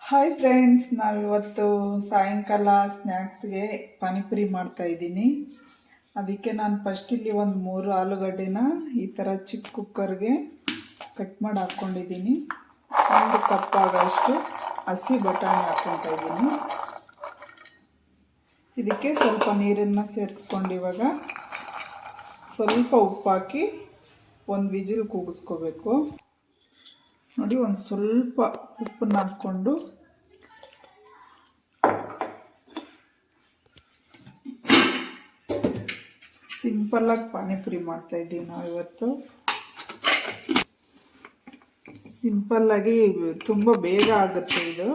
Hi friends, ನಾವಿವತ್ತು ಸಾಯಂಕಾಲ ಸ್ನ್ಯಾಕ್ಸ್ಗೆ ಪಾನಿಪುರಿ ಮಾಡ್ತಾ ಇದ್ದೀನಿ. ಅದಕ್ಕೆ ನಾನು ಫಸ್ಟ್ ಇಲ್ಲಿ ಒಂದು 3 ಆಲೂಗಡ್ಡೆನ ಈ ಥರ ಚಿಕ್ಕ ಕುಕ್ಕರ್ಗೆ ಕಟ್ ಮಾಡಿ ಹಾಕ್ಕೊಂಡಿದ್ದೀನಿ. 1 ಕಪ್ ಆಗೋಷ್ಟು ಹಸಿ ಬಟಾಣಿ ಹಾಕ್ಕೊತಾ ಇದ್ದೀನಿ. ಇದಕ್ಕೆ ಸ್ವಲ್ಪ ನೀರನ್ನು ಸೇರಿಸ್ಕೊಂಡು ಇವಾಗ ಸ್ವಲ್ಪ ಉಪ್ಪು ಹಾಕಿ 1 ವಿಜಿಲ್ ಕೂಗಿಸ್ಕೋಬೇಕು. ನೋಡಿ, ಒಂದು ಸ್ವಲ್ಪ ಉಪ್ಪನ್ನು ಹಾಕ್ಕೊಂಡು ಸಿಂಪಲ್ಲಾಗಿ ಪಾನಿಪುರಿ ಮಾಡ್ತಾಯಿದ್ದೀವಿ ನಾವಿವತ್ತು. ಸಿಂಪಲ್ಲಾಗಿ ತುಂಬ ಬೇಗ ಆಗುತ್ತೆ ಇದು.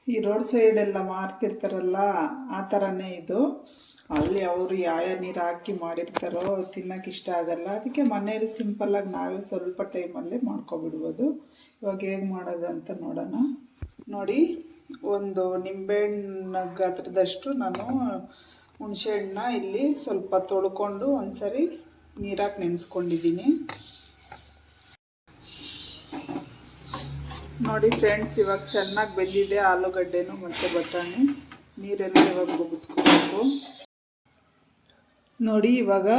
ಈ ರೋಡ್ ಸೈಡೆಲ್ಲ ಮಾರ್ತಿರ್ತಾರಲ್ಲ, ಆ ಥರನೇ ಇದು. ಅಲ್ಲಿ ಅವರು ಯಾವ ನೀರು ಹಾಕಿ ಮಾಡಿರ್ತಾರೋ ತಿನ್ನೋಕೆ ಇಷ್ಟ ಆಗಲ್ಲ. ಅದಕ್ಕೆ ಮನೇಲಿ ಸಿಂಪಲ್ಲಾಗಿ ನಾವೇ ಸ್ವಲ್ಪ ಟೈಮಲ್ಲೇ ಮಾಡ್ಕೊಬಿಡ್ಬೋದು. ಇವಾಗ ಹೇಗೆ ಮಾಡೋದು ಅಂತ ನೋಡೋಣ. ನೋಡಿ, ಒಂದು ನಿಂಬೆಹಣ್ಣು ಗಾತ್ರದಷ್ಟು ನಾನು ಹುಣಸೆಹಣ್ಣನ್ನ ಇಲ್ಲಿ ಸ್ವಲ್ಪ ತೊಳ್ಕೊಂಡು ಒಂದ್ಸರಿ ನೀರಾಗಿ ನೆನೆಸ್ಕೊಂಡಿದ್ದೀನಿ. ನೋಡಿ ಫ್ರೆಂಡ್ಸ್, ಇವಾಗ ಚೆನ್ನಾಗಿ ಬೆಂದಿದೆ ಆಲೂಗಡ್ಡೆನೂ ಮತ್ತು ಬಟಾಣಿ. ನೀರೆಲ್ಲ ಇವಾಗ ಮುಗಿಸ್ಕೋಬೇಕು. ನೋಡಿ, ಇವಾಗ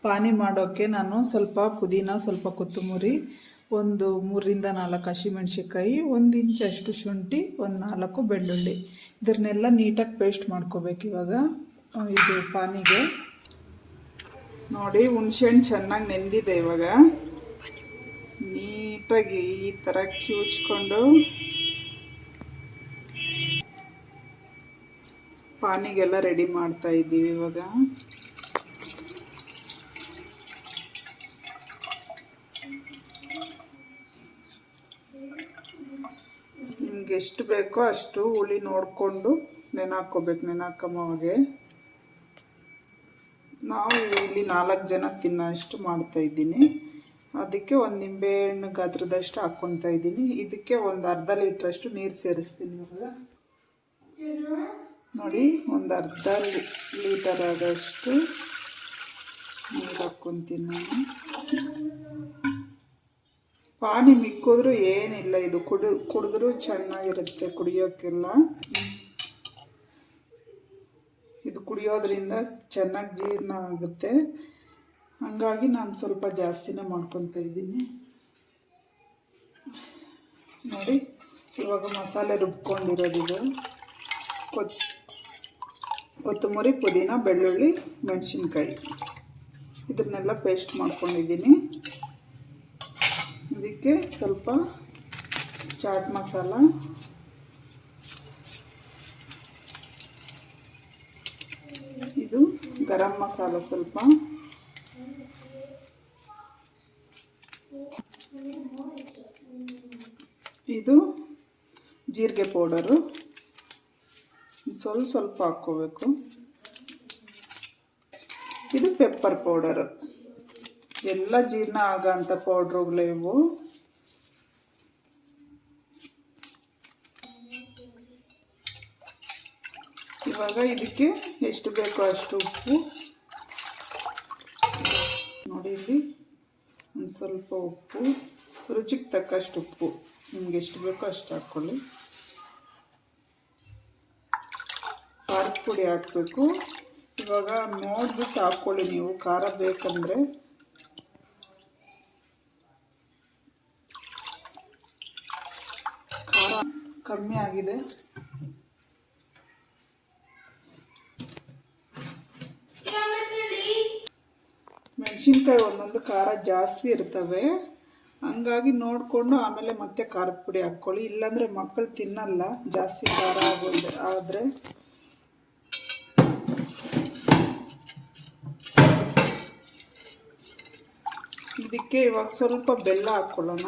ಪಾನಿ ಮಾಡೋಕ್ಕೆ ನಾನು ಸ್ವಲ್ಪ ಪುದೀನ, ಸ್ವಲ್ಪ ಕೊತ್ತಂಬರಿ, ಒಂದು 3ರಿಂದ 4 ಹಸಿಮೆಣ್ಸಿಕಾಯಿ, 1 ಇಂಚಷ್ಟು ಶುಂಠಿ, ಒಂದು 4 ಬೆಳ್ಳುಳ್ಳಿ, ಇದನ್ನೆಲ್ಲ ನೀಟಾಗಿ ಪೇಸ್ಟ್ ಮಾಡ್ಕೋಬೇಕು ಇವಾಗ ಇದು ಪಾನಿಗೆ. ನೋಡಿ, ಹುಣಸೆಹಣ್ಣು ಚೆನ್ನಾಗಿ ನೆಂದಿದೆ. ಇವಾಗ ನೀಟಾಗಿ ಈ ಥರ ಕಿವುಚ್ಕೊಂಡು ಪಾನಿಗೆಲ್ಲ ರೆಡಿ ಮಾಡ್ತಾ ಇದ್ದೀವಿ. ಇವಾಗ ನಿಮ್ಗೆ ಎಷ್ಟು ಬೇಕೋ ಅಷ್ಟು ಹುಳಿ ನೋಡಿಕೊಂಡು ನೆನಾಕೋಬೇಕು. ನೆನಾಕಮ್ಮವಾಗೆ ನಾವು ಇಲ್ಲಿ 4 ಜನ ತಿನ್ನೋ ಅಷ್ಟು ಮಾಡ್ತಾಯಿದ್ದೀನಿ. ಅದಕ್ಕೆ 1 ನಿಂಬೆಹಣ್ಣು ಗಾತ್ರದಷ್ಟು ಹಾಕ್ಕೊತಾ ಇದ್ದೀನಿ. ಇದಕ್ಕೆ ಒಂದು ಅರ್ಧ ಲೀಟ್ರಷ್ಟು ನೀರು ಸೇರಿಸ್ತೀನಿ. ಇವಾಗ ನೋಡಿ, ಒಂದು ಅರ್ಧ ಲೀಟರ್ ಆಗೋಷ್ಟು ನೀರು ಹಾಕ್ಕೊತೀನಿ ನಾನು. ಪಾನಿ ಮಿಕ್ಕಿದ್ರೂ ಏನಿಲ್ಲ, ಇದು ಕುಡಿದ್ರೂ ಚೆನ್ನಾಗಿರುತ್ತೆ ಕುಡಿಯೋಕ್ಕೆಲ್ಲ. ಇದು ಕುಡಿಯೋದ್ರಿಂದ ಚೆನ್ನಾಗಿ ಜೀರ್ಣ ಆಗುತ್ತೆ. ಹಾಗಾಗಿ ನಾನು ಸ್ವಲ್ಪ ಜಾಸ್ತಿನೇ ಮಾಡ್ಕೊತಾ ಇದ್ದೀನಿ. ನೋಡಿ, ಇವಾಗ ಮಸಾಲೆ ರುಬ್ಕೊಂಡಿರೋದಿದು ಕೊತ್ತಂಬರಿ, ಪುದೀನ, ಬೆಳ್ಳುಳ್ಳಿ, ಮೆಣಸಿನ್ಕಾಯಿ ಇದನ್ನೆಲ್ಲ ಪೇಸ್ಟ್ ಮಾಡ್ಕೊಂಡಿದ್ದೀನಿ. ಇದಕ್ಕೆ ಸ್ವಲ್ಪ ಚಾಟ್ ಮಸಾಲ, ಇದು ಗರಂ ಮಸಾಲ ಸ್ವಲ್ಪ, ಇದು ಜೀರಿಗೆ ಪೌಡರು ಸ್ವಲ್ಪ ಹಾಕ್ಕೋಬೇಕು. ಇದು ಪೆಪ್ಪರ್ ಪೌಡರು. ಎಲ್ಲ ಜೀರ್ಣ ಆಗೋಂಥ ಪೌಡ್ರುಗಳು ಇವು. ಇವಾಗ ಇದಕ್ಕೆ ಎಷ್ಟು ಬೇಕೋ ಅಷ್ಟು ಉಪ್ಪು. ನೋಡಿ, ಇಲ್ಲಿ ಒಂದು ಸ್ವಲ್ಪ ಉಪ್ಪು, ರುಚಿಗೆ ತಕ್ಕಷ್ಟು ಉಪ್ಪು, ನಿಮ್ಗೆ ಎಷ್ಟು ಬೇಕೋ ಅಷ್ಟು ಹಾಕ್ಕೊಳ್ಳಿ. ಖಾರದ ಪುಡಿ ಹಾಕಬೇಕು. ಇವಾಗ ನೋಡ್ಬಿಟ್ಟು ಹಾಕ್ಕೊಳ್ಳಿ ನೀವು, ಖಾರ ಬೇಕಂದರೆ. ಖಾರ ಕಮ್ಮಿ ಆಗಿದೆ. ಮೆಣಸಿನ್ಕಾಯಿ ಒಂದೊಂದು ಖಾರ ಜಾಸ್ತಿ ಇರ್ತವೆ, ಹಂಗಾಗಿ ನೋಡಿಕೊಂಡು ಆಮೇಲೆ ಮತ್ತೆ ಖಾರದ ಪುಡಿ ಹಾಕ್ಕೊಳ್ಳಿ. ಇಲ್ಲಾಂದರೆ ಮಕ್ಕಳು ತಿನ್ನಲ್ಲ ಜಾಸ್ತಿ ಖಾರ ಆದರೆ. ಇದಕ್ಕೆ ಇವಾಗ ಸ್ವಲ್ಪ ಬೆಲ್ಲ ಹಾಕ್ಕೊಳ್ಳೋಣ.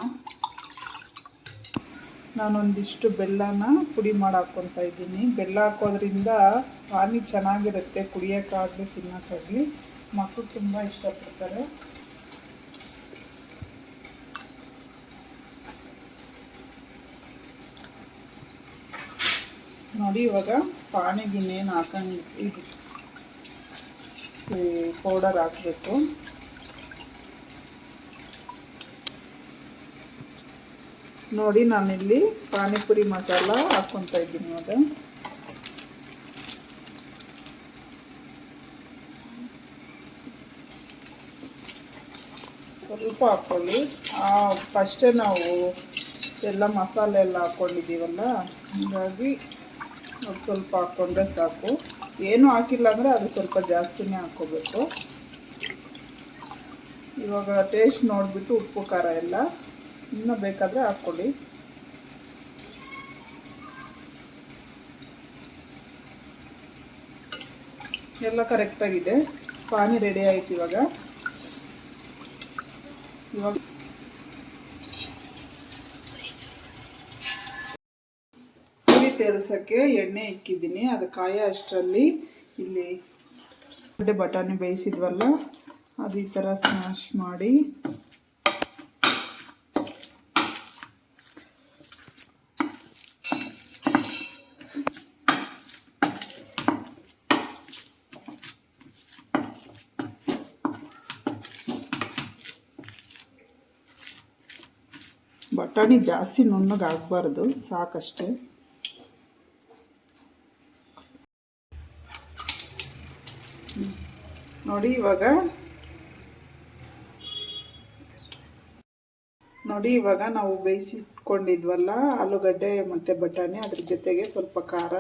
ನಾನೊಂದಿಷ್ಟು ಬೆಲ್ಲನ ಪುಡಿ ಮಾಡಿ ಹಾಕ್ಕೊತಾ ಇದ್ದೀನಿ. ಬೆಲ್ಲ ಹಾಕೋದ್ರಿಂದ ಪಾನಿ ಚೆನ್ನಾಗಿರುತ್ತೆ, ಕುಡಿಯೋಕ್ಕಾಗಲಿ ತಿನ್ನೋಕ್ಕಾಗಲಿ. ಮಕ್ಕಳು ತುಂಬ ಇಷ್ಟಪಡ್ತಾರೆ. ನೋಡಿ, ಇವಾಗ ಪಾನಿಗೆ ಇನ್ನೇನು ಹಾಕಂಗೆ ಇದು ಪೌಡರ್ ಹಾಕಬೇಕು. ನೋಡಿ ನಾನಿಲ್ಲಿ ಪಾನಿಪುರಿ ಮಸಾಲ ಹಾಕ್ಕೊತಾ ಇದ್ದೀನಿ ಇವಾಗ. ಸ್ವಲ್ಪ ಹಾಕ್ಕೊಳ್ಳಿ. ಫಸ್ಟೇ ನಾವು ಎಲ್ಲ ಮಸಾಲೆ ಎಲ್ಲ ಹಾಕ್ಕೊಂಡಿದ್ದೀವಲ್ಲ, ಹಾಗಾಗಿ ಅದು ಸ್ವಲ್ಪ ಹಾಕ್ಕೊಂಡ್ರೆ ಸಾಕು. ಏನೂ ಹಾಕಿಲ್ಲ ಅಂದರೆ ಅದು ಸ್ವಲ್ಪ ಜಾಸ್ತಿನೇ ಹಾಕ್ಕೋಬೇಕು. ಇವಾಗ ಟೇಸ್ಟ್ ನೋಡಿಬಿಟ್ಟು ಉಪ್ಪು ಖಾರ ಎಲ್ಲ ಇನ್ನೂ ಬೇಕಾದರೆ ಹಾಕ್ಕೊಳ್ಳಿ. ಎಲ್ಲ ಕರೆಕ್ಟಾಗಿದೆ. ಪಾನಿ ರೆಡಿ ಆಯಿತು. ಇವಾಗ ಪೂರಿ ತೇಲ್ಸೋಕ್ಕೆ ಎಣ್ಣೆ ಇಕ್ಕಿದ್ದೀನಿ. ಅದು ಕಾಯ ಅಷ್ಟರಲ್ಲಿ ಇಲ್ಲಿ ಬಟಾಣಿ ಬೇಯಿಸಿದ್ವಲ್ಲ, ಅದು ಈ ಥರ ಸ್ಮ್ಯಾಶ್ ಮಾಡಿ ಬಟಾಣಿ ಜಾಸ್ತಿ ನುಣ್ಣಗೆ ಆಗಬಾರ್ದು, ಸಾಕಷ್ಟೇ. ನೋಡಿ ಇವಾಗ ನಾವು ಬೇಯಿಸಿಟ್ಕೊಂಡಿದ್ವಲ್ಲ ಆಲೂಗಡ್ಡೆ ಮತ್ತು ಬಟಾಣಿ, ಅದ್ರ ಜೊತೆಗೆ ಸ್ವಲ್ಪ ಖಾರ,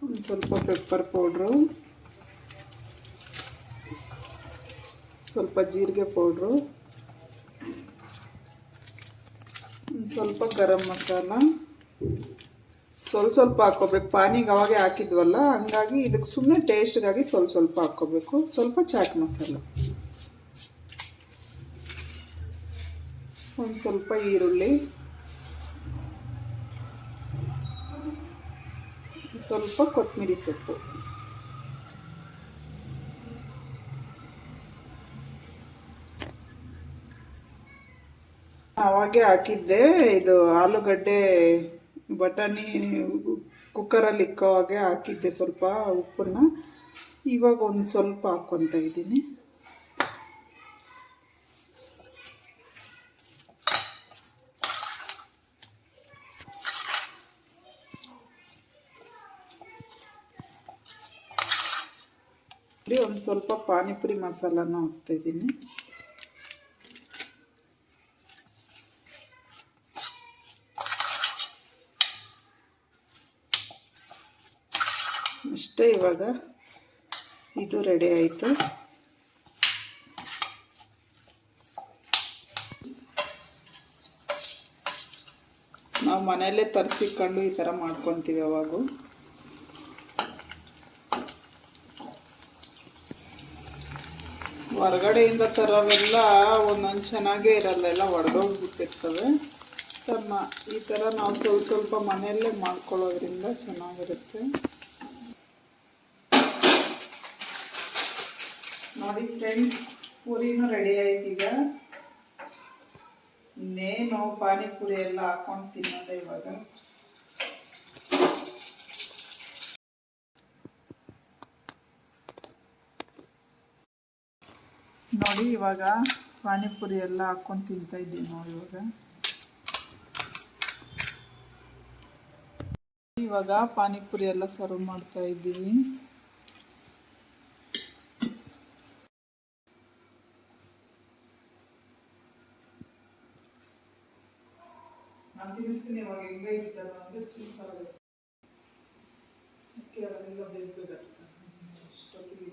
ಒಂದು ಸ್ವಲ್ಪ ಪೆಪ್ಪರ್ ಪೌಡ್ರು, ಸ್ವಲ್ಪ ಜೀರಿಗೆ ಪೌಡ್ರು, ಸ್ವಲ್ಪ ಗರಂ ಮಸಾಲ, ಸ್ವಲ್ಪ ಹಾಕ್ಕೋಬೇಕು. ಪಾನಿಗೆ ಅವಾಗೆ ಹಾಕಿದ್ವಲ್ಲ, ಹಂಗಾಗಿ ಇದಕ್ಕೆ ಸುಮ್ಮನೆ ಟೇಸ್ಟ್ಗಾಗಿ ಸ್ವಲ್ಪ ಹಾಕ್ಕೋಬೇಕು. ಸ್ವಲ್ಪ ಚಾಟ್ ಮಸಾಲ, ಒಂದು ಸ್ವಲ್ಪ ಈರುಳ್ಳಿ, ಸ್ವಲ್ಪ ಕೊತ್ತಂಬರಿ ಸೊಪ್ಪು. ಅವಾಗೆ ಹಾಕಿದ್ದೆ ಇದು ಆಲೂಗಡ್ಡೆ ಬಟಾಣಿ ಕುಕ್ಕರಲ್ಲಿ ಇಕ್ಕೋ ಹಾಗೆ ಹಾಕಿದ್ದೆ ಸ್ವಲ್ಪ ಉಪ್ಪನ್ನು. ಇವಾಗ ಒಂದು ಸ್ವಲ್ಪ ಹಾಕ್ಕೊತಾ ಇದ್ದೀನಿ. ಒಂದು ಸ್ವಲ್ಪ ಪಾನಿಪುರಿ ಮಸಾಲನ ಹಾಕ್ತಾಯಿದ್ದೀನಿ. ಅಷ್ಟೇ, ಇವಾಗ ಇದು ರೆಡಿ ಆಯಿತು. ನಾವು ಮನೆಯಲ್ಲೇ ತರಿಸಿಕೊಂಡು ಈ ಥರ ಮಾಡ್ಕೊತೀವಿ. ಅವಾಗ ಹೊರಗಡೆಯಿಂದ ತರೋವೆಲ್ಲ ಒಂದೊಂದು ಚೆನ್ನಾಗೇ ಇರಲ್ಲ, ಎಲ್ಲ ಒಡೆದೋಗ್ಬಿಟ್ಟಿರ್ತವೆ. ಈ ಥರ ನಾವು ಸ್ವಲ್ಪ ಮನೆಯಲ್ಲೇ ಮಾಡ್ಕೊಳ್ಳೋದ್ರಿಂದ ಚೆನ್ನಾಗಿರುತ್ತೆ. ನೋಡಿ ಫ್ರೆಂಡ್ಸ್, ಪೂರಿನೂ ರೆಡಿ ಆಯ್ತು. ಈಗ ಇನ್ನೇನು ಪಾನಿಪುರಿ ಎಲ್ಲ ಹಾಕೊಂಡು ತಿನ್ನೋದೆ ಇವಾಗ. ನೋಡಿ ಇವಾಗ ಪಾನಿಪುರಿ ಎಲ್ಲ ಹಾಕೊಂಡು ತಿಂತಾ ಇದ್ದೀನಿ. ನೋಡಿ ಇವಾಗ ಪಾನಿಪುರಿ ಎಲ್ಲ ಸರ್ವ್ ಮಾಡ್ತಾ ಇದ್ದೀನಿ. ನಾನು ತಿಳಿಸ್ತೀನಿ ಇವಾಗ ಹೆಂಗೆ ಇರ್ತದೆ ಅಂದರೆ ಸೂಪರ್ ಆಗುತ್ತೆ. ಅದೆಲ್ಲ ಬೇಯ್ತದೆ.